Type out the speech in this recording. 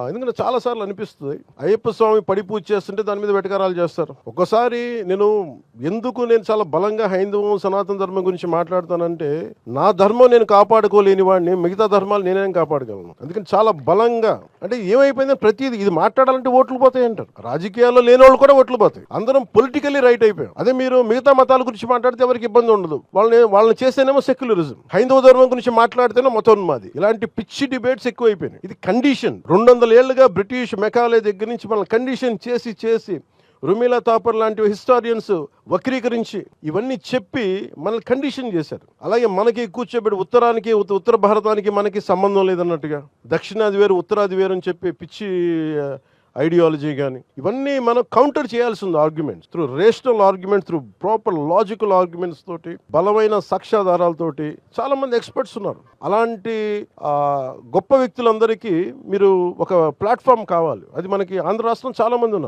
ఎందుకంటే చాలాసార్లు అనిపిస్తుంది అయ్యప్ప స్వామి పడి పూజ చేస్తుంటే దాని మీద వెటకారాలు చేస్తారు. ఒకసారి నేను చాలా బలంగా హైందవం సనాతన ధర్మం గురించి మాట్లాడతానంటే నా ధర్మం నేను కాపాడుకోలేని వాడిని మిగతా ధర్మాలు నేనేం కాపాడగలను. అందుకని చాలా బలంగా అంటే ఏమైపోయింది ప్రతిదీ ఇది మాట్లాడాలంటే ఓట్లు పోతాయి అంటారు. రాజకీయాల్లో లేని వాళ్ళు కూడా ఓట్లు పోతాయి. అందరం పొలిటికల్లీ రైట్ అయిపోయాం. అదే మీరు మిగతా మతాల గురించి మాట్లాడితే ఎవరికి ఇబ్బంది ఉండదు. వాళ్ళని చేస్తేనేమో సెక్యులరిజం, హైందవ ధర్మం గురించి మాట్లాడితేనే మతోన్మాది. ఇలాంటి పిచ్చి డిబేట్స్ ఎక్కువైపోయినాయి. ఇది కండిషన్. 200 ఏళ్లుగా బ్రిటిష్ మెకాలే దగ్గర నుంచి మనల్ని కండిషన్ చేసి రుమిలా తాపర్ లాంటి హిస్టారియన్స్ వక్రీకరించి ఇవన్నీ చెప్పి మనల్ని కండిషన్ చేశారు. అలాగే మనకి కూర్చోబెట్టి ఉత్తర భారతానికి మనకి సంబంధం లేదన్నట్టుగా, దక్షిణాది వేరు ఉత్తరాది వేరు అని చెప్పి పిచ్చి ఐడియాలజీ కానీ ఇవన్నీ మనం కౌంటర్ చేయాల్సి ఉంది. Arguments through rational arguments, through proper logical arguments తోటి, బలమైన సాక్ష్యాధారాలతోటి. చాలా మంది ఎక్స్పర్ట్స్ ఉన్నారు. అలాంటి గొప్ప వ్యక్తులందరికీ మీరు ఒక ప్లాట్ఫామ్ కావాలి. అది మనకి ఆంధ్ర రాష్ట్రం చాలా మంది ఉన్నారు.